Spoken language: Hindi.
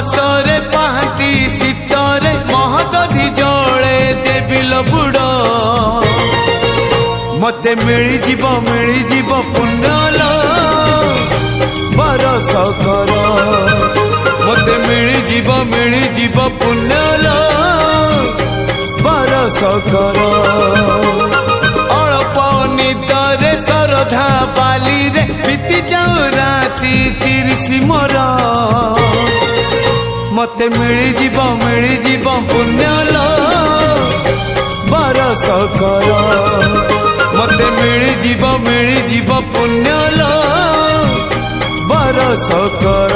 मासरे पाहांती शीतरे महदधि जले देविल बुड़ मते मिली जीव पुण्यल बरस कर मते मिली जीव पुण्यल बरस कर अल्प निदरे सरधा बाली रे बीती जाऊ राती 30 मोर मते मिली जीव पुण्यल बरस कर मते मिली जीव पुण्यल बरस कर।